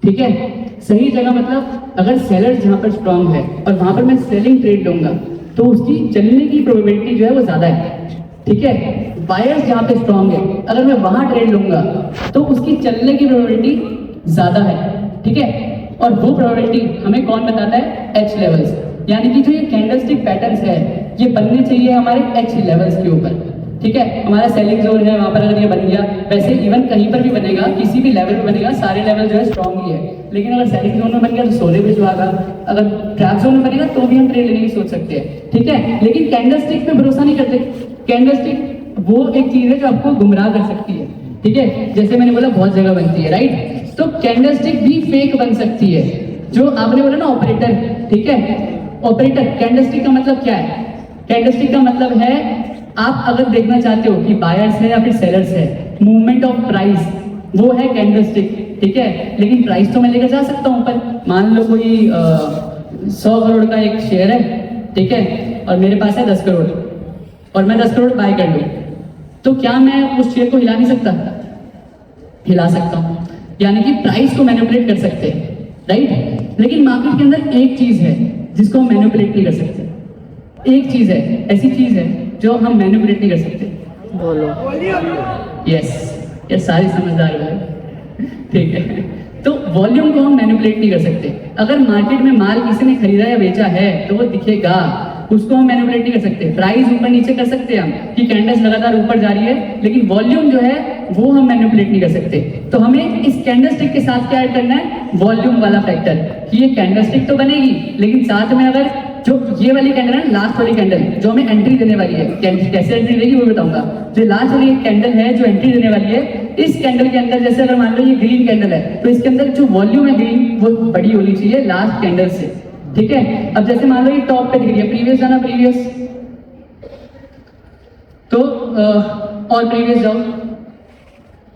ठीक है, सही जगह मतलब अगर सेलर जहाँ पर स्ट्रांग है और वहां पर मैं सेलिंग ट्रेड लूंगा तो उसकी चलने की प्रोबेबिलिटी जो है वो ज्यादा है। ठीक है, बायर्स जहाँ पे स्ट्रांग है अगर मैं वहां ट्रेड लूंगा तो उसकी चलने की प्रोबेबिलिटी ज्यादा है। ठीक है, और वो प्रोबेबिलिटी हमें कौन बताता है? एच लेवल्स, यानी कि जो ये कैंडलस्टिक पैटर्न्स है ये बनने चाहिए हमारे एच लेवल्स के ऊपर। ठीक है, हमारा सेलिंग जोन है वहां पर अगर ये बन गया, वैसे इवन कहीं पर भी बनेगा, किसी भी लेवल पे बनेगा, सारे लेवल जो है स्ट्रांग ही है, लेकिन अगर सेलिंग जोन में बन गया तो सोने पे जो आगा, अगर ट्रैप जोन में बनेगा तो भी हम ट्रेड लेने की सोच सकते हैं। ठीक है, लेकिन कैंडलस्टिक पे भरोसा नहीं करते। कैंडलस्टिक वो एक चीज है जो आपको गुमराह कर सकती है। ठीक है, जैसे मैंने बोला बहुत जगह बनती है, राइट? तो कैंडलस्टिक भी फेक बन सकती है, जो आपने बोला ना ऑपरेटर। ठीक है, ऑपरेटर कैंडलस्टिक का मतलब क्या है? कैंडलस्टिक का मतलब है आप अगर देखना चाहते हो कि बायर्स है या फिर सेलर्स है, मूवमेंट ऑफ प्राइस, वो है कैंडलस्टिक। ठीक है, लेकिन प्राइस तो मैं लेकर जा सकता हूं ऊपर। मान लो कोई 100 करोड़ का एक शेयर है, ठीक है, और मेरे पास है 10 करोड़ और मैं 10 करोड़ बाय कर लूं, तो क्या मैं उस शेयर को हिला नहीं सकता? हिला सकता हूं, यानी कि प्राइस को मैनिपुलेट कर सकते हैं, राइट? लेकिन मार्केट के अंदर एक चीज है जिसको हम मैनिपुलेट नहीं कर सकते। एक चीज है, ऐसी चीज है जो हम मैनिपुलेट नहीं कर सकते। बोलो। यस, ये सारी समझदार है। ठीक है, तो वॉल्यूम को हम मैनिपुलेट नहीं कर सकते। अगर मार्केट में माल किसी ने खरीदा या बेचा है तो वो दिखेगा, उसको हम मैनिपुलेट नहीं कर सकते। प्राइस ऊपर नीचे कर सकते हैं हम कि कैंडल्स लगातार ऊपर जा रही है, लेकिन वॉल्यूम जो है वो हम मैनिपुलेट नहीं कर सकते। तो हमें इस कैंडलस्टिक के साथ क्या ऐड करना है? वॉल्यूम वाला फैक्टर, कि ये कैंडलस्टिक तो बनेगी लेकिन साथ में अगर जो ये वाली कैंडल है, लास्ट वाली कैंडल जो हमें एंट्री देने वाली है, कैसे एंट्री देगी वो बताऊंगा। जो लास्ट वाली कैंडल है जो एंट्री देने वाली है, इस कैंडल के अंदर जैसे अगर मान लो ये ग्रीन कैंडल है तो इसके अंदर जो वॉल्यूम है ग्रीन वो बड़ी होनी चाहिए लास्ट कैंडल से। ठीक है, अब जैसे मान लो ये टॉप पे दिख रही है, प्रीवियस जाना, प्रीवियस तो और प्रीवियस जाओ।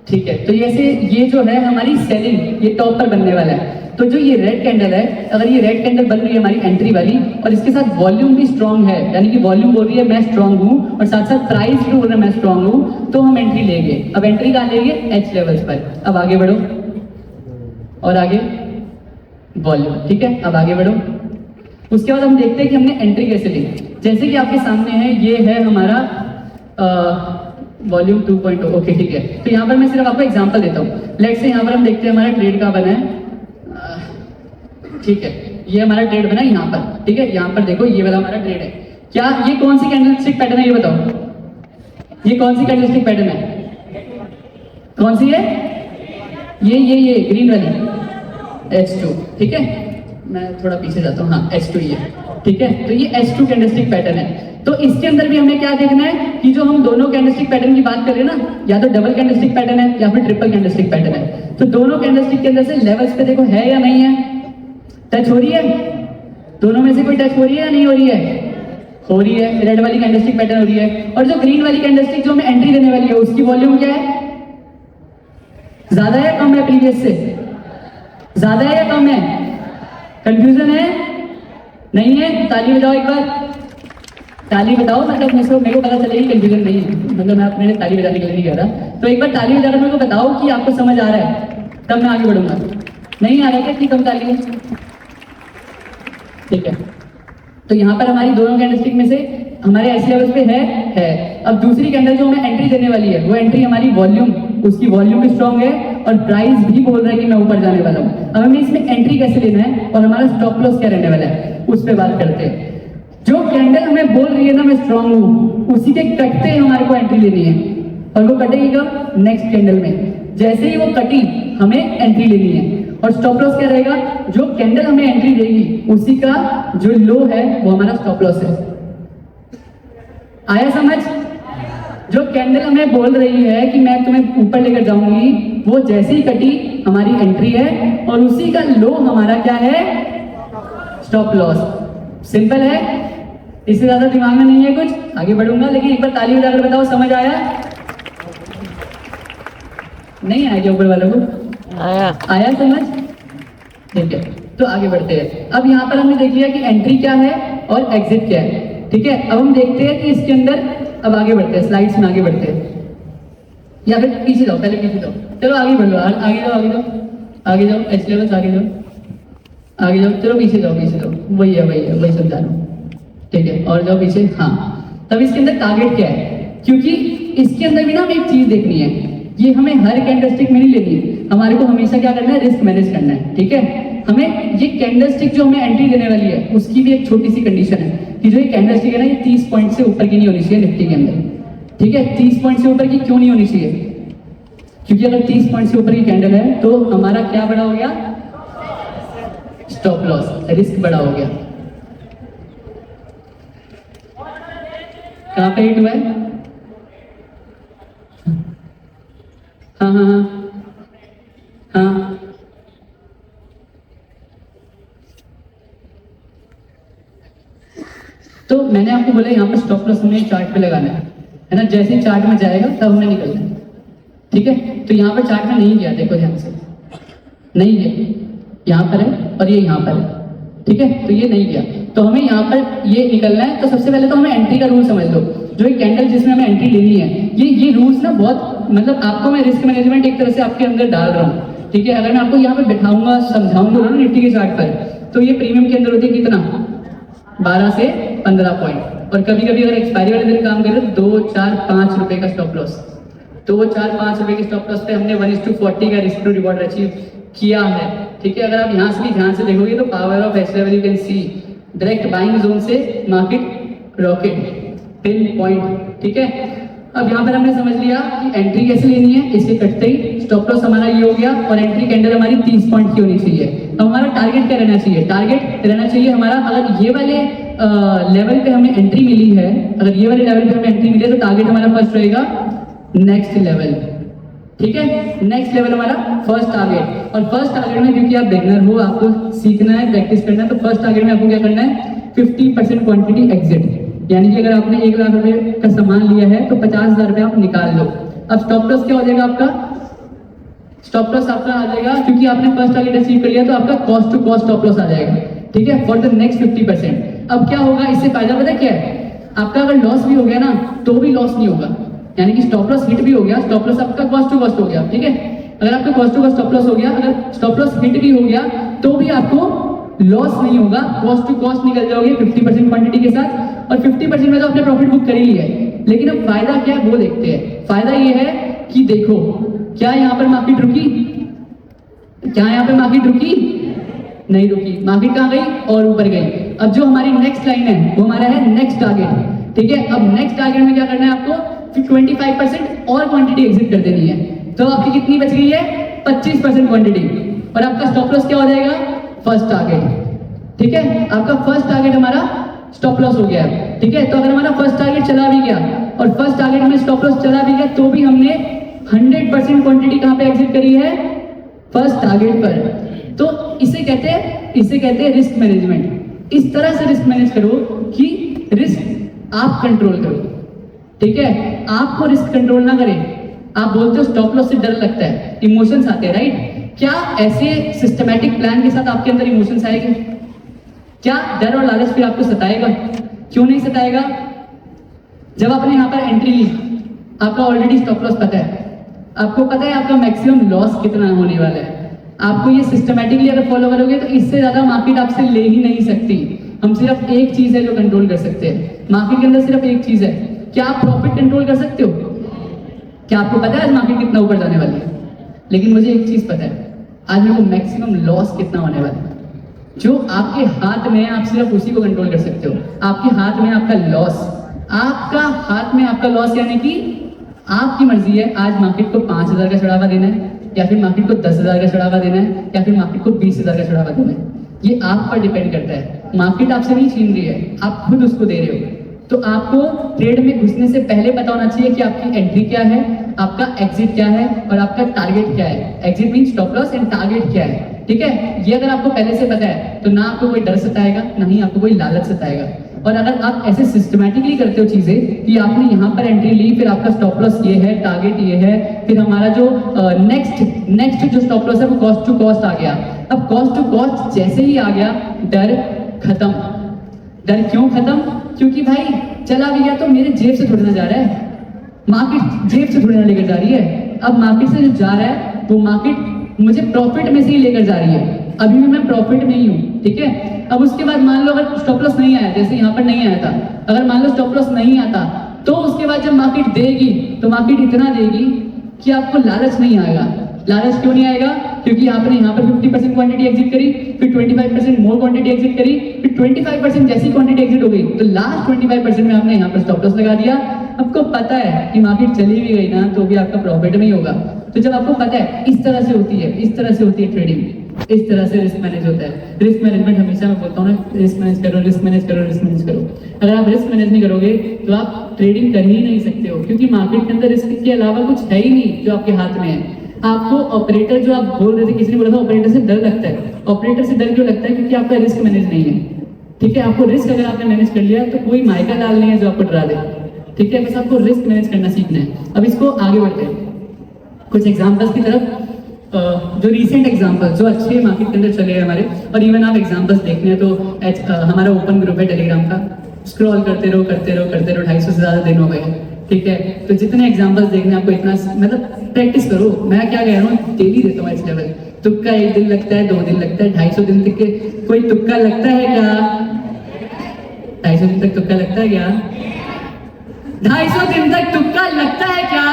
ठीक है, तो ये जो है हमारी सेलिंग, ये टॉप पर बनने वाला है। तो जो ये रेड कैंडल है, अगर ये रेड कैंडल बन रही है हमारी एंट्री वाली और इसके साथ वॉल्यूम भी स्ट्रांग है, यानी कि वॉल्यूम बोल रही है मैं स्ट्रांग हूं और साथ साथ प्राइस भी बोल रहा है मैं स्ट्रांग हूं, तो हम एंट्री लेंगे। अब एंट्री कहां लेंगे? एच लेवल्स पर। अब आगे बढ़ो और आगे वॉल्यूम। ठीक है, अब आगे बढ़ो। उसके बाद हम देखते हैं कि हमने एंट्री कैसे ली। जैसे कि आपके सामने है, ये है हमारा वॉल्यूम 2.0। ओके, ठीक है, तो यहाँ पर मैं सिर्फ आपको एग्जांपल देता हूँ। लेट्स से यहाँ पर हम देखते हैं हमारा ट्रेड का बना है। ठीक है, ये हमारा ट्रेड बना है यहाँ पर। ठीक है, यहाँ पर देखो ये वाला हमारा ट्रेड है। क्या ये कौन सी कैंडलस्टिक पैटर्न है ये बताओ? ये कौन सी कैंडलस्टिक पैटर्न है? कौन सी है? ये ग्रीन वाली H2। ठीक है, मैं थोड़ा पीछे जाता हूँ। हाँ, H2 ये। ठीक है, तो ये H2 कैंडलस्टिक पैटर्न है। तो इसके अंदर भी हमें क्या देखना है कि जो हम दोनों कैंडलस्टिक पैटर्न की बात कर रहे हैं ना, या तो डबल कैंडलस्टिक पैटर्न है या फिर ट्रिपल कैंडलस्टिक पैटर्न है, तो दोनों कैंडलस्टिक के अंदर से लेवल्स पे देखो है या नहीं है, टच हो रही है? दोनों में से कोई टच हो रही है या नहीं हो रही है? हो रही है। रेड वाली कैंडलस्टिक पैटर्न हो रही है, और जो ग्रीन वाली कैंडलस्टिक जो हमें एंट्री देने वाली है उसकी वॉल्यूम क्या है? ज्यादा है कम है? प्रीवियस से ज्यादा है या कम है? कंफ्यूजन है? नहीं है? ताली बजाओ एक बार, ताली बताओ, मतलब मेरे को पता चलेगी कंफ्यूजन नहीं है, मतलब मैं अपने लिए ताली बजाने के लिए नहीं कह रहा। तो एक बार ताली बजाकर मेरे को बताओ कि आपको समझ आ रहा है, तब मैं आगे बढ़ूंगा। नहीं आ रहा है? इतनी कम ताली है? ठीक है, तो यहाँ पर हमारी दोनों कैंडलस्टिक में से हमारे ऐसे लेवल पे है। अब दूसरी कैंडल जो हमें एंट्री देने वाली है वो एंट्री हमारी वॉल्यूम, उसकी वॉल्यूम भी स्ट्रांग है और प्राइस भी बोल रहा है कि मैं ऊपर जाने वाला हूँ। अब हमें इसमें एंट्री कैसे लेना है और हमारा स्टॉप लॉस क्या रहने वाला है उस पर बात करते हैं। जो कैंडल हमें बोल रही है ना मैं स्ट्रांग हूँ, उसी के कटते हमारे को एंट्री लेनी है, और वो कटेगी कब? नेक्स्ट कैंडल में। जैसे ही वो कटी हमें एंट्री लेनी है, और स्टॉप लॉस क्या रहेगा? जो कैंडल हमें एंट्री देगी उसी का जो लो है वो हमारा स्टॉप लॉस है। आया समझ? जो कैंडल हमें बोल रही है कि मैं तुम्हें ऊपर लेकर जाऊंगी, वो जैसे ही कटी हमारी एंट्री है, और उसी का लो हमारा क्या है? Stop loss. सिंपल है, इससे ज्यादा दिमाग में नहीं है कुछ। आगे बढ़ूंगा, लेकिन एक बार ताली बजाकर बताओ समझ आया? नहीं आया क्या ऊपर वालों को? आया समझ? ठीक है, तो आगे बढ़ते हैं। अब यहाँ पर हमने देख लिया कि एंट्री क्या है और एग्जिट क्या है। ठीक है, अब हम देखते हैं कि इसके अंदर, अब आगे बढ़ते हैं, स्लाइड्स में आगे बढ़ते हैं, या फिर पीछे जाओ, पहले पीछे जाओ, चलो आगे बढ़ो, आगे दो, आगे जाओ, एच लेवल्स आगे जाओ, आगे जाओ, चलो पीछे जाओ, पीछे जाओ, वही समझा रहा हूँ, ठीक है, और जाओ पीछे। हाँ, तब इसके अंदर टारगेट क्या है, क्योंकि इसके अंदर भी ना हमें एक चीज देखनी है, ये हमें हर कैंडलस्टिक में नहीं लेनी है, हमारे को हमेशा क्या करना है, रिस्क मैनेज करना है, ठीक है। हमें ये कैंडलस्टिक जो हमें एंट्री देने वाली है उसकी भी एक छोटी सी कंडीशन है कि जो ये कैंडलस्टिक है ना, ये 30 पॉइंट से ऊपर की नहीं होनी चाहिए निफ्टी के अंदर, ठीक है। 30 पॉइंट से ऊपर की क्यों नहीं होनी चाहिए, क्योंकि अगर 30 पॉइंट से ऊपर की कैंडल है तो हमारा क्या बड़ा हो गया, स्टॉप लॉस, रिस्क बड़ा हो गया। कहां पे हिट हुआ है, हाँ हाँ हाँ हाँ, तो मैंने आपको बोला यहाँ पर स्टॉप लॉस हमें चार्ट पे लगाना है ना, जैसे ही चार्ट में जाएगा तब हमें निकलना है, ठीक है। तो यहाँ पर चार्ट में नहीं गया, देखो ध्यान से, नहीं गया, यहाँ पर है और ये यहाँ पर है, ठीक है, तो ये नहीं गया, तो हमें यहाँ पर ये निकलना है। तो सबसे पहले तो हमें एंट्री का रूल समझ लो, जो एक कैंडल जिसमें हमें एंट्री लेनी है, ये रूल्स ना बहुत, मतलब आपको मैं रिस्क मैनेजमेंट एक तरह से आपके अंदर डाल रहा हूँ, ठीक है। अगर मैं आपको यहाँ पे बैठाऊंगा, समझाऊंगा ना निफ्टी के चार्ट पर, तो ये प्रीमियम के अंदर होती है कितना, 12 से 15 पॉइंट, और कभी कभी अगर एक्सपायरी वाले दिन काम करें तो 2, 4, 5 रुपए का स्टॉप लॉस, 2, 4, 5 रुपए के स्टॉप लॉस पे हमने 1:40 का रिस्क टू रिवॉर्ड अचीव किया है, ठीक है। अगर आप यहाँ से भी ध्यान से देखोगे तो power of H level you can see, direct buying zone से मार्केट रॉकेट, पिन पॉइंट, ठीक है। अब यहाँ पर हमने समझ लिया कि एंट्री कैसे लेनी है, इसे कटते ही स्टॉप लॉस हमारा ये हो गया, और एंट्री कैंडल हमारी 30 पॉइंट की होनी चाहिए। अब हमारा टारगेट क्या रहना चाहिए, टारगेट रहना चाहिए हमारा, अगर ये वाले लेवल पे हमें एंट्री मिली है, अगर ये वाले लेवल पे हमें एंट्री मिली है तो टारगेट हमारा फर्स्ट रहेगा नेक्स्ट लेवल, ठीक है। नेक्स्ट लेवल हमारा फर्स्ट टारगेट, और फर्स्ट टारगेट में क्योंकि आप बिगनर हो, आपको सीखना है, प्रैक्टिस करना है, तो फर्स्ट टारगेट में आपको क्या करना है, 50% क्वांटिटी एग्जिट, यानी कि अगर आपने 1 लाख रुपए का सामान लिया है तो 50,000 रुपए आप निकाल लो। अब स्टॉप लॉस क्या हो जाएगा आपका, स्टॉप लॉस आपका आ जाएगा, क्योंकि आपने फर्स्ट टारगेट अचीव कर लिया तो आपका cost to cost stop loss आ जाएगा, ठीक है, फॉर द नेक्स्ट 50%। अब क्या होगा, इससे फायदा पता है क्या है, आपका अगर लॉस भी हो गया ना तो भी लॉस नहीं होगा, यानी कि स्टॉप लॉस हिट भी हो गया, स्टॉप लॉस आपका कॉस्ट टू कॉस्ट हो गया, ठीक है। अगर आपका cost to cost stop loss हो गया, अगर स्टॉप लॉस हिट भी हो गया तो भी आपको लॉस नहीं होगा, कॉस्ट टू कॉस्ट निकल जाओगे 50% क्वांटिटी के साथ, और 50% में तो आपने प्रॉफिट बुक कर ही लिया है। लेकिन अब फायदा क्या है वो देखते हैं। फायदा ये है कि देखो, क्या यहाँ पर मार्केट रुकी, क्या यहाँ पे मार्केट रुकी, नहीं रुकी, मार्केट कहाँ गई, और ऊपर गई। अब जो हमारी नेक्स्ट लाइन है वो हमारा है नेक्स्ट टारगेट, ठीक है। अब नेक्स्ट टारगेट में क्या करना है आपको, 25% और क्वांटिटी एग्जिट कर देनी है, तो आपकी कितनी बच गई है, 25% क्वांटिटी, और आपका स्टॉप लॉस क्या हो जाएगा, फर्स्ट टारगेट, ठीक है। आपका फर्स्ट टारगेट हमारा स्टॉप लॉस हो गया है, ठीक है। तो अगर हमारा फर्स्ट टारगेट चला भी गया और फर्स्ट टारगेट में स्टॉप लॉस चला भी गया तो भी हमने 100% क्वांटिटी कहाँ पे एग्जिट करी है, फर्स्ट टारगेट पर। तो इसे कहते हैं रिस्क मैनेजमेंट। इस तरह से रिस्क मैनेज करो कि रिस्क आप कंट्रोल करो, ठीक है, आपको रिस्क कंट्रोल ना करें। आप बोलते हो स्टॉप लॉस से डर लगता है, इमोशंस आते हैं, राइट। क्या ऐसे सिस्टमैटिक प्लान के साथ आपके अंदर इमोशंस आएंगे, क्या डर और लालच फिर आपको सताएगा, क्यों नहीं सताएगा। जब आपने यहाँ पर एंट्री ली, आपका ऑलरेडी स्टॉप लॉस पता है, आपको पता है आपका मैक्सिमम लॉस कितना होने वाला है। आपको ये सिस्टमैटिकली अगर फॉलो करोगे तो इससे ज्यादा मार्केट आपसे ले ही नहीं सकती। हम सिर्फ एक चीज है जो कंट्रोल कर सकते हैं मार्केट के अंदर, सिर्फ एक चीज है। क्या आप प्रॉफिट कंट्रोल कर सकते हो, क्या आपको पता है आज मार्केट कितना ऊपर जाने वाली है, लेकिन मुझे एक चीज पता है, आज मेरे को मैक्सिमम लॉस कितना होने वाला है। जो आपके हाथ में है आप सिर्फ उसी को कंट्रोल कर सकते हो। आपके हाथ में आपका लॉस, आपका हाथ में आपका लॉस, यानी कि आपकी मर्जी है आज मार्केट को 5,000 का चढ़ावा देना है, या फिर मार्केट को 10,000 का चढ़ावा देना है, या फिर मार्केट को 20,000 का चढ़ावा देना है। ये आप पर डिपेंड करता है। मार्केट आपसे नहीं छीन रही है, आप खुद उसको दे रहे हो। तो आपको ट्रेड में घुसने से पहले पता होना चाहिए कि आपकी एंट्री क्या है, आपका एग्जिट क्या है और आपका टारगेट क्या है। Exit mean stop loss and target क्या है, ठीक है। ये अगर आपको पहले से पता है तो ना आपको कोई डर सताएगा, ना ही आपको कोई लालच सताएगा। और अगर आप ऐसे सिस्टमैटिकली करते हो चीजें कि आपने यहाँ पर एंट्री ली, फिर आपका स्टॉप लॉस ये है, टारगेट ये है, फिर हमारा जो नेक्स्ट जो स्टॉप लॉस है वो कॉस्ट टू कॉस्ट आ गया। अब कॉस्ट टू कॉस्ट जैसे ही आ गया, डर खत्म। डर क्यों खत्म, क्योंकि भाई चला भी गया तो मेरे जेब से थोड़ी ना जा रहा है, मार्केट जेब से थोड़ी ना लेकर जा रही है। अब मार्केट से जो जा रहा है वो मार्केट मुझे प्रॉफिट में से ही लेकर जा रही है, अभी भी मैं प्रॉफिट में ही हूँ, ठीक है। अब उसके बाद मान लो अगर स्टॉप लॉस नहीं आया, जैसे यहाँ पर नहीं आया था, अगर मान लो स्टॉप लॉस नहीं आता, तो उसके बाद जब मार्केट देगी तो मार्केट इतना देगी कि आपको लालच नहीं आएगा। लालच क्यों नहीं आएगा? क्योंकि आपने यहाँ पर 50% क्वांटिटी एग्जिट करी, फिर 25% मोर क्वांटिटी एग्जिट करी, फिर 25% जैसी क्वांटिटी एग्जिट हो गई तो लास्ट 25% में आपने यहाँ पर स्टॉप लॉस लगा दिया। आपको पता है कि मार्केट चली भी गई ना तो भी आपका प्रॉफिट में ही होगा। तो जब आपको पता है इस तरह से होती है, इस तरह से होती है ट्रेडिंग, इस तरह से रिस्क मैनेज होता है। रिस्क मैनेजमेंट हमेशा मैं बोलता हूँ ना, रिस्क मैनेज करो, रिस्क मैनेज करो, रिस्क मैनेज करो। अगर आप रिस्क मैनेज नहीं करोगे तो आप ट्रेडिंग कर ही नहीं सकते हो, क्योंकि मार्केट के अंदर रिस्क के अलावा कुछ है ही नहीं जो आपके हाथ में है। आपको ऑपरेटर, जो आप बोल रहे थे, किसी ने बोला था ऑपरेटर से डर लगता है। ऑपरेटर से डर क्यों लगता है? क्योंकि आपका रिस्क मैनेज नहीं है, ठीक है। आपको रिस्क अगर आपने मैनेज कर लिया तो कोई मायका लाल नहीं है जो आपको डरा दे, ठीक है। बस आपको रिस्क मैनेज करना सीखना है। अब इसको आगे बढ़ते हैं कुछ एग्जांपल्स की तरफ। जो रीसेंट एग्जांपल जो अच्छे मार्केट के अंदर चले हैं हमारे, और इवन आप एग्जांपल्स देखने हैं तो हमारा ओपन ग्रुप है टेलीग्राम का, स्क्रॉल करते रहो करते रहो करते रहो, 250 से ज़्यादा दिन हो गए, ठीक है। तो जितने एग्जांपल्स देखने आपको इतना मतलब प्रैक्टिस करो। मैं क्या कह रहा हूँ, डेली देता हूँ इस लेवल। तुक्का 1 दिन लगता है, 2 दिन लगता है, 250 दिन तक के कोई तुक्का लगता है क्या? 250 दिन तक तुक्का लगता है क्या? 250 दिन तक तुक्का लगता है क्या?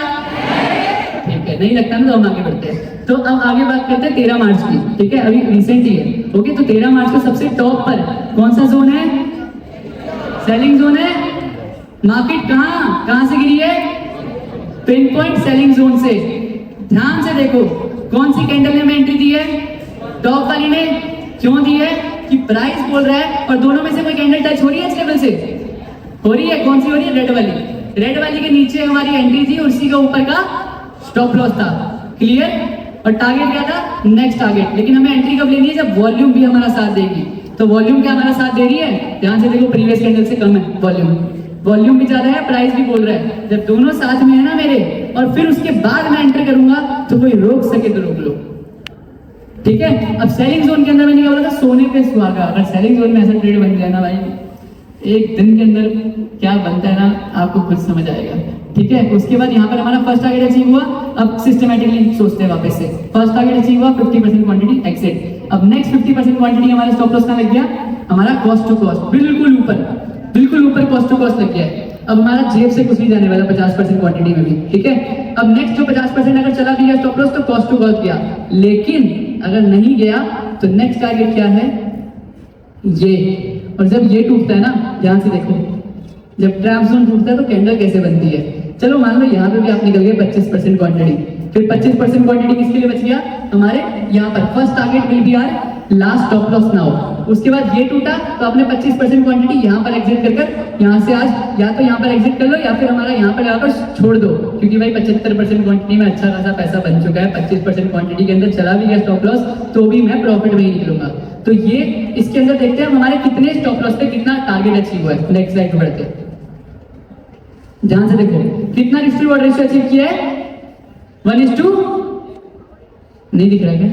ठीक है, नहीं लगता ना तो हम आगे बढ़ते हैं। तो अब आगे बात करते हैं 13 मार्च की, ठीक है, अभी रिसेंट ही है। ओके, तो 13 मार्च को सबसे टॉप पर कौन सा जोन है? सेलिंग जोन है। मार्केट कहां से गिरी है? पिन पॉइंट सेलिंग जोन से। ध्यान से देखो कौन सी कैंडल ने हमें एंट्री दी है? टॉप वाली ने। क्यों दी है? कि प्राइस बोल रहा है, और दोनों में से कोई कैंडल टच हो रही है इस लेवल से? हो रही है। कौन सी हो रही है? रेड वाली। रेड वाली के नीचे हमारी एंट्री थी और उसी के ऊपर का स्टॉप लॉस था। क्लियर? और टारगेट क्या था? Next target. लेकिन हमें एंट्री कब लेनी है? जब वॉल्यूम भी हमारा साथ देगी। तो वॉल्यूम क्या हमारा साथ दे रही है? ध्यान से देखो, प्रीवियस कैंडल से कम है वॉल्यूम। वॉल्यूम भी ज्यादा है, प्राइस भी बोल रहा है। जब दोनों साथ में है ना मेरे, और फिर उसके बाद मैं एंटर करूंगा तो कोई रोक सके तो रोक लो, ठीक है। अब सेलिंग जोन के अंदर मैंने क्या बोला था? सोने पे सुहागा। अगर सेलिंग जोन में ऐसा ट्रेड बन जाए ना भाई, एक दिन के अंदर क्या बनता है ना, आपको खुद समझ आएगा, ठीक है। उसके बाद यहाँ पर हमारा फर्स्ट टारगेट अचीव हुआ। अब सिस्टमैटिकली सोचते हैं वापस से। फर्स्ट टारगेट अचीव हुआ, 50% क्वांटिटी एग्जिट। अब नेक्स्ट 50% क्वांटिटी हमारा स्टॉप लॉस का लग गया, हमारा कॉस्ट टू कॉस्ट बिल्कुल ऊपर कॉस्ट टू कॉस्ट लग गया है। अब हमारा जेब से कुछ नहीं जाने वाला 50% क्वांटिटी में भी, ठीक है। अब नेक्स्ट जो 50% अगर चला भी गया स्टॉप लॉस तो कॉस्ट टू कॉस्ट गया, लेकिन अगर नहीं गया तो नेक्स्ट टारगेट क्या है? ये। और जब ये टूटता है ना, ध्यान से देखो, जब ट्रैप जोन टूटता है तो कैंडल कैसे बनती है? चलो मान लो यहाँ पे भी आप निकल गए 25% क्वांटिटी, फिर 25% क्वांटिटी किसके लिए बच गया? हमारे यहाँ पर first target will be our last stop loss now. उसके बाद ये टूटा तो आपने 25% क्वांटिटी यहाँ पर एग्जिट कर यहाँ से आज या तो यहाँ पर एग्जिट कर लो या फिर हमारा यहाँ पर आकर छोड़ दो, क्योंकि भाई 75% क्वांटिटी में अच्छा खासा पैसा बन चुका है। 25% क्वांटिटी के अंदर चला भी गया स्टॉप लॉस तो भी मैं प्रॉफिट में ही निकलूंगा। तो ये इसके अंदर देखते हैं हमारे कितने स्टॉप लॉस पे कितना टारगेट अचीव हुआ है। नेक्स्ट स्लाइड पे बढ़ते हैं, ध्यान से देखो कितना risk to reward ratio achieve किया है? 1:, नहीं दिख रहा क्या?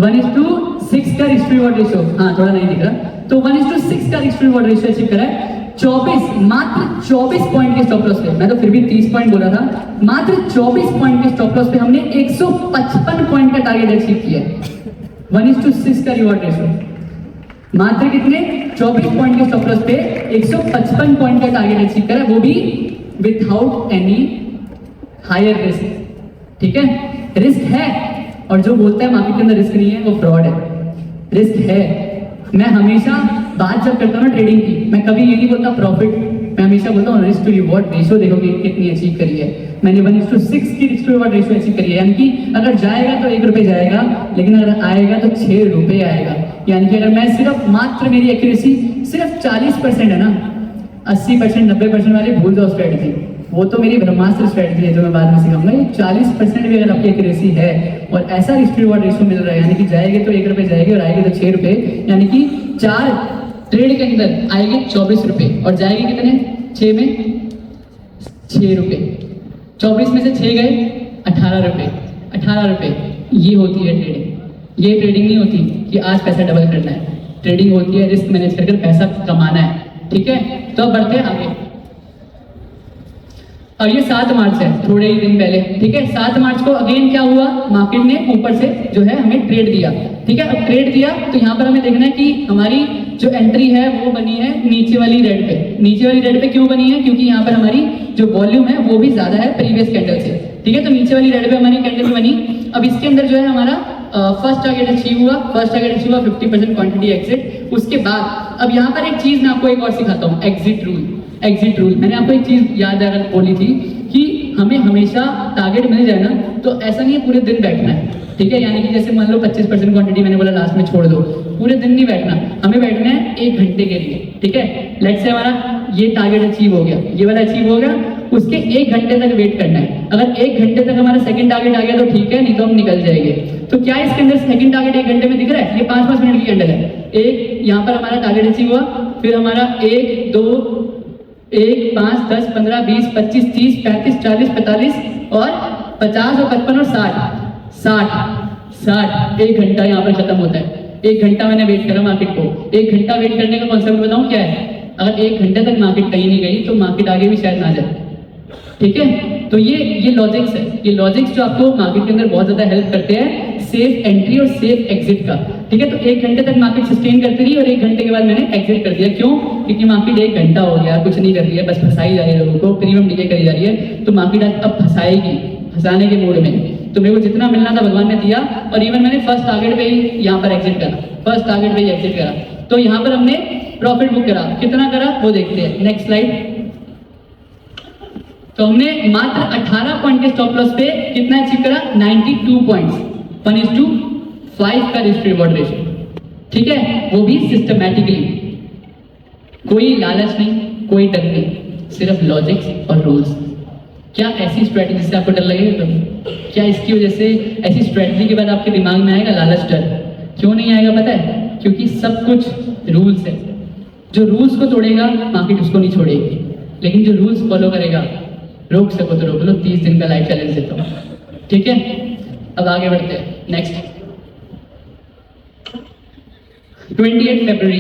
1:6 का रिस्क टू रिवॉर्ड रेशियो, हाँ थोड़ा नहीं दिख रहा। तो 1:6 का risk to reward ratio achieve करा है। 24 मात्र 24 पॉइंट के स्टॉप लॉस पे, मैं तो फिर भी 30 पॉइंट बोला था, मात्र 24 पॉइंट के स्टॉप लॉस पे हमने 155 पॉइंट का टारगेट अचीव किया है। 1:6 का रिवॉर्ड रेशियो, मात्र कितने? 24 पॉइंट के स्टॉप लॉस पे 155 पॉइंट का टारगेट अचीव करा, वो भी विदाउट एनी हायर रिस्क, ठीक है। रिस्क है, और जो बोलता है मार्केट के अंदर रिस्क नहीं है वो फ्रॉड है। रिस्क है। मैं हमेशा बात जब करता हूँ ना ट्रेडिंग की, मैं कभी ये नहीं बोलता प्रॉफिट, मैं हमेशा बोलता हूँ रिस्क टू रिवॉर्ड रेशियो देखो कि कितनी अचीव करी है मैंने। 1:6 की risk to reward ratio achieve करी है, यानी कि अगर जाएगा तो 1 रुपये जाएगा, लेकिन अगर आएगा तो 6 रुपये आएगा। यानी कि अगर मैं सिर्फ मात्र मेरी एक्यूरेसी सिर्फ 40% है ना, 80% 90% वाले भूल जाओ स्ट्रेटजी, वो तो मेरी ब्रह्मास्त्र स्ट्रेटजी है जो मैं बाद में सिखाऊंगा। ये 40% भी अगर आपकी एक्यूरेसी है और ऐसा रिस्क रिवॉर्ड रेशियो मिल रहा है, यानी कि जाएंगे तो 1 रुपये जाएगी और आएगी तो 6 रुपये, यानी कि 4 ट्रेड के अंदर आएंगे 24 रुपये और जाएगी कितने? 6 में 6 रुपये। 24 में से 6 गए 18 रुपये। 18 रुपये, ये होती है ट्रेडिंग। ये ट्रेडिंग नहीं होती कि आज पैसा डबल करना है, ट्रेडिंग होती है रिस्क मैनेज करके पैसा कमाना है, ठीक है। तो अब बढ़ते हैं आगे। और ये 7 मार्च है, थोड़े ही दिन पहले, ठीक है। 7 मार्च को अगेन क्या हुआ, मार्केट ने ऊपर से जो है हमें ट्रेड दिया, ठीक है। अब ट्रेड दिया तो यहाँ पर हमें देखना है कि हमारी जो एंट्री है वो बनी है नीचे वाली रेड पे। नीचे वाली रेड पे क्यों बनी है, क्योंकि यहाँ पर हमारी जो वॉल्यूम है वो भी ज्यादा है प्रीवियस कैंडल से, ठीक है। तो नीचे वाली रेड पे हमारी कैंडल बनी। अब इसके अंदर जो है हमारा फर्स्ट टारगेट अचीव हुआ, 50% क्वांटिटी एग्जिट। उसके बाद अब यहाँ पर एक चीज मैं आपको एक और सिखाता हूँ, एग्जिट रूल। एग्जिट रूल मैंने आपको एक चीज याद अगर बोली थी कि हमें हमेशा टारगेट मिल जाए ना तो ऐसा नहीं है पूरे दिन बैठना है, ठीक है। यानी कि जैसे मान लो 25% क्वांटिटी मैंने बोला लास्ट में छोड़ दो, पूरे दिन नहीं बैठना, हमें बैठना है 1 घंटे के लिए, ठीक है। लेट्स से हमारा ये टारगेट अचीव हो गया, ये वाला अचीव हो गया, उसके 1 घंटे तक वेट करना है। अगर 1 घंटे तक हमारा सेकंड टारगेट आ गया तो ठीक है, नहीं तो हम निकल जाएंगे। तो क्या इसके अंदर सेकंड टारगेट 1 घंटे में दिख रहा है, ये 5-5 मिनट की कैंडल है। एक यहाँ पर हमारा टारगेट अचीव हुआ, फिर हमारा 1 2 1 5 10 15 20 25 30 35 40 45 और 50 और 55 और 60 1 घंटा यहाँ पर खत्म होता है। 1 घंटा मैंने वेट करा मार्केट को। 1 घंटा वेट करने का कॉन्सेप्ट बताऊं क्या है, अगर 1 घंटे तक मार्केट कहीं नहीं गई तो मार्केट आगे भी शायद ना जाए, ठीक है। तो ये लॉजिक्स है, ये लॉजिक्स जो आपको मार्केट के अंदर बहुत ज्यादा हेल्प करते हैं सेफ एंट्री और सेफ एग्जिट का, ठीक है। तो 1 घंटे तक मार्केट सस्टेन करती रही और 1 घंटे के बाद मैंने एग्जिट कर दिया। क्यों, क्योंकि मार्केट 1 घंटा हो गया कुछ नहीं कर रही है, बस फंसाई जा रही है लोगों को, प्रीमियम डीके करी जा रही है, तो मार्केट अब फंसाएगी, फंसाने के मूड में। तो मेरे को जितना मिलना था भगवान ने दिया, और इवन मैंने फर्स्ट टारगेट पे ही यहाँ पर एग्जिट करा, फर्स्ट टारगेट पे ही एग्जिट करा। तो यहाँ पर हमने प्रॉफिट बुक करा, कितना करा वो देखते हैं, नेक्स्ट स्लाइड। तो हमने मात्र 18 पॉइंट के स्टॉप लॉस पे कितना अचीव करा, 92 पॉइंट्स, 1:5 का रिस्क रिवॉर्ड रेशियो, ठीक है। वो भी सिस्टमैटिकली, कोई लालच नहीं, कोई डर नहीं, सिर्फ लॉजिक्स और रूल्स। क्या ऐसी स्ट्रेटजी से आपको डर लगेगा कभी? क्या इसकी वजह से ऐसी स्ट्रेटजी के बाद आपके दिमाग में आएगा लालच, डर? क्यों नहीं आएगा पता है, क्योंकि सब कुछ रूल्स है। जो रूल्स को तोड़ेगा मार्केट उसको नहीं छोड़ेगी, लेकिन जो रूल्स फॉलो करेगा, रोक सको तो रोक लो। 30 दिन का लाइफ चैलेंज देता हूँ, ठीक है। अब आगे बढ़ते हैं, नेक्स्ट 28 फरवरी।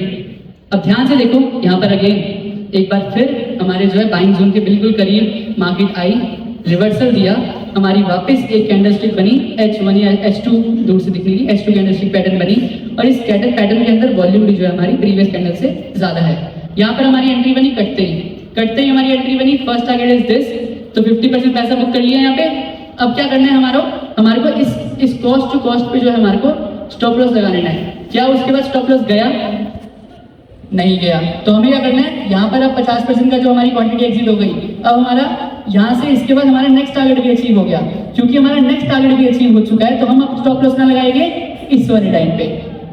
अब ध्यान से देखो, यहाँ पर अगेन एक बार फिर हमारे जो है बाइंग जोन के बिल्कुल करीब मार्केट आई, रिवर्सल दिया, हमारी वापस एक कैंडलस्टिक बनी H1 या H2, दूर से दिख रही थी, H2 कैंडलस्टिक पैटर्न बनी, और इस कैंडल पैटर्न के अंदर वॉल्यूम भी जो है हमारी प्रीवियस कैंडल से ज्यादा है। यहाँ पर हमारी एंट्री बनी, कटते ही हमारी एंट्री बनी, फर्स्ट टारगेट इज दिस, तो 50% पैसा बुक कर लिया यहाँ पे। अब क्या करना है हमारे को इस कॉस्ट टू कॉस्ट पे जो है हमारे को स्टॉप लॉस लगा लेना है। क्या उसके बाद स्टॉप लॉस गया? नहीं गया। तो हमें क्या करना है, यहाँ पर अब 50% का जो हमारी क्वांटिटी एग्जिट हो गई, अब हमारा यहाँ से इसके बाद हमारा नेक्स्ट टारगेट भी अचीव हो गया। क्योंकि हमारा नेक्स्ट टारगेट भी अचीव हो चुका है, तो हम अब स्टॉप लॉस ना लगाएंगे इस वाले टाइम पे।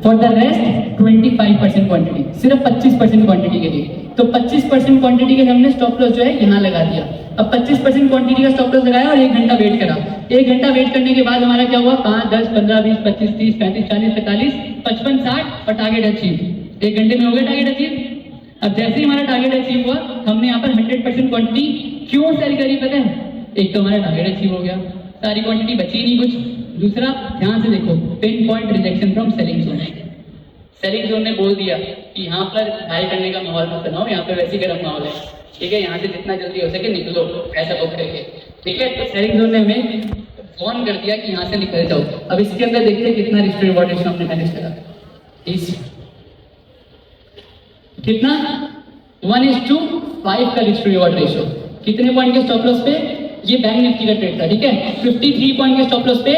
फॉर द रेस्ट 25% क्वांटिटी, सिर्फ 25% क्वांटिटी के लिए। तो 25% क्वांटिटी के लिए हमने स्टॉप लॉस जो है यहाँ लगा दिया। अब 25% क्वांटिटी का स्टॉप लॉस लगाया और 1 घंटा वेट करा। 1 घंटा वेट करने के बाद हमारा क्या हुआ, 5 10 15 20 25 30 35 40 45 55 60 और टारगेट अचीव। 1 घंटे में हो गया टारगेट अचीव। अब जैसे ही हमारा टारगेट अचीव हुआ, हमने यहाँ पर 100% क्वांटिटी क्यों सेल करी पता है? एक तो हमारा टारगेट अचीव हो गया, सारी क्वांटिटी बची नहीं कुछ। दूसरा, ध्यान से देखो, pin point rejection from selling zone. Selling zone ने बोल दिया कि यहाँ पर बाय करने का माहौल मत बनाओ, यहाँ पे वैसे गर्म माहौल है, ठीक है। यहाँ से जितना जल्दी हो सके निकलो, ऐसा बुक करके, ठीक है। तो सेलिंग जोन ने हमें फोन कर दिया कि यहाँ से निकल जाओ। अब इसके अंदर देखते हैं कितना रिस्क रिवॉर्ड रेशियो हमने मैनेज करा। कितना? 1:5 का रिस्क रिवॉर्ड रेशियो। कितने पॉइंट के स्टॉप लॉस पे? ये बैंक निफ्टी का ट्रेड था, ठीक है। 53 पॉइंट के स्टॉप लॉस पे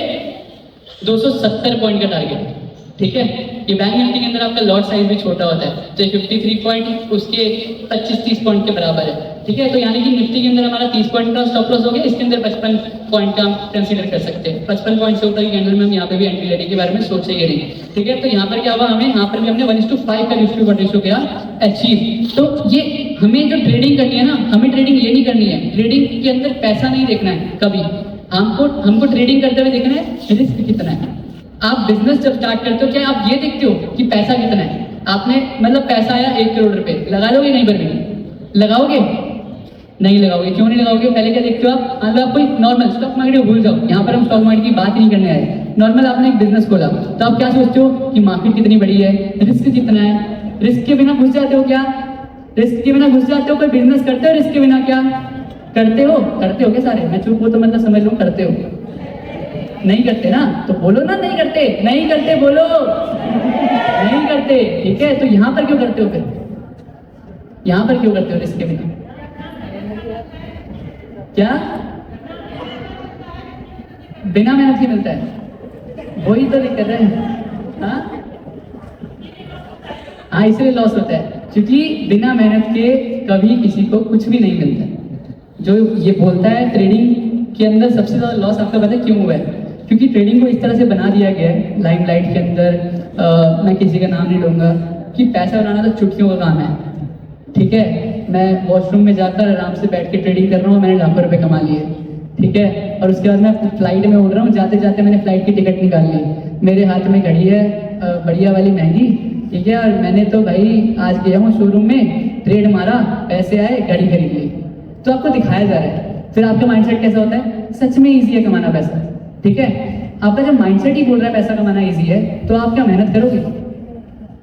270 पॉइंट का टारगेट, ठीक है। ये बैंक निफ्टी के अंदर आपका लॉट साइज भी छोटा होता है, तो 53 पॉइंट उसके 25-30 पॉइंट के बराबर है, ठीक है। तो यानी कि निफ्टी के अंदर हमारा 30 पॉइंट का स्टॉप लॉस हो गया, इसके अंदर 55 पॉइंट का हम कंसीडर कर सकते हैं। 55 पॉइंट से ऊपर की कैंडल में हम यहाँ पे भी एंट्री लेने के बारे में सोचेंगे नहीं, ठीक है। तो यहाँ पर क्या हुआ, हमें यहाँ पर भी हमने 1:5 का रिस्क रिवॉर्ड रेशियो किया अचीव। तो ये हमें जो ट्रेडिंग करनी है ना, हमें ट्रेडिंग ये नहीं करनी है, ट्रेडिंग के अंदर पैसा नहीं देखना है कभी। हमको ट्रेडिंग करते हुए देखना है रिस्क कितना है। आप बिजनेस जब स्टार्ट करते हो, क्या आप ये देखते हो कि पैसा कितना है? आपने मतलब पैसा आया 1 करोड़ रुपए, लगा लोगे नहीं पर भी? लगाओगे? नहीं लगाओगे। क्यों नहीं लगाओगे? पहले क्या देखते हो आप? मतलब कोई नॉर्मल स्टॉक मार्केट भूल जाओ, यहाँ पर हम स्टॉक मार्केट की बात ही नहीं करने आए। नॉर्मल आपने एक बिजनेस खोला, तो आप क्या सोचते हो कि मार्केट कितनी बड़ी है, रिस्क कितना है? रिस्क के बिना घुस जाते हो क्या? रिस्क के बिना घुस जाते हो? कोई बिजनेस करते हो रिस्क के बिना क्या? करते हो क्या सारे? मैं चुप हूँ तो मतलब समझ लो करते हो। नहीं करते ना तो बोलो ना नहीं करते, नहीं करते बोलो, नहीं करते। ठीक है, तो यहाँ पर क्यों करते हो फिर? यहाँ पर क्यों करते हो रिस्क के बिना? क्या बिना मेहनत के मिलता है? वही तो दिक्कत है। हाँ हाँ, इसलिए लॉस होता है, क्योंकि बिना मेहनत के कभी किसी को कुछ भी नहीं मिलता। जो ये बोलता है ट्रेडिंग के अंदर सबसे ज़्यादा लॉस आपको पता है क्यों हुआ है? क्योंकि ट्रेडिंग को इस तरह से बना दिया गया है लाइमलाइट के अंदर, मैं किसी का नाम नहीं लूँगा, कि पैसा बनाना तो चुटकियों का काम है। ठीक है, मैं वॉशरूम में जाकर आराम से बैठ के ट्रेडिंग कर रहा हूँ, मैंने लाखों रुपए कमा लिए। ठीक है, और उसके बाद मैं फ्लाइट में उड़ रहा हूँ, जाते जाते मैंने फ्लाइट की टिकट निकाल ली, मेरे हाथ में घड़ी है बढ़िया वाली महंगी। ठीक है, और मैंने तो भाई आज गया हूँ शोरूम में, ट्रेड मारा, पैसे आए, घड़ी खरीद ली। तो आपको दिखाया जा रहा है। फिर आपका माइंडसेट कैसा होता है? सच में ईजी है कमाना पैसा। ठीक है, आपका जब माइंडसेट ही बोल रहा है पैसा कमाना ईजी है, तो आप क्या मेहनत करोगे?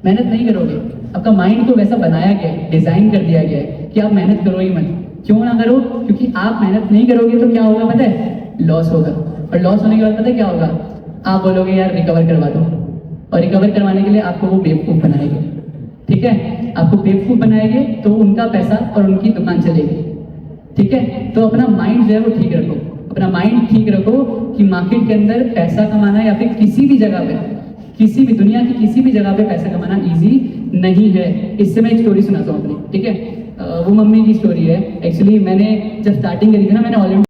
मेहनत नहीं करोगे। आपका माइंड को वैसा बनाया गया है, डिजाइन कर दिया गया है कि आप मेहनत करो ही मत। क्यों ना करो? क्योंकि आप मेहनत नहीं करोगे तो क्या होगा पता है? लॉस होगा। और लॉस होने के बाद पता है क्या होगा? आप बोलोगे यार रिकवर करवा दो, और रिकवर करवाने के लिए आपको वो बेवकूफ़ बनाएंगे। ठीक है, आपको बेवकूफ़ बनाएंगे तो उनका पैसा और उनकी दुकान चलेगी। ठीक है, तो अपना माइंड जो है वो ठीक रखो, अपना माइंड ठीक रखो कि मार्केट के अंदर पैसा कमाना या फिर किसी भी जगह पे, किसी भी दुनिया की किसी भी जगह पे पैसा कमाना इजी नहीं है। इससे मैं एक स्टोरी सुनाता हूँ अपनी। ठीक है, वो मम्मी की स्टोरी है। एक्चुअली मैंने जब स्टार्टिंग करी थी ना, मैंने ऑलरेडी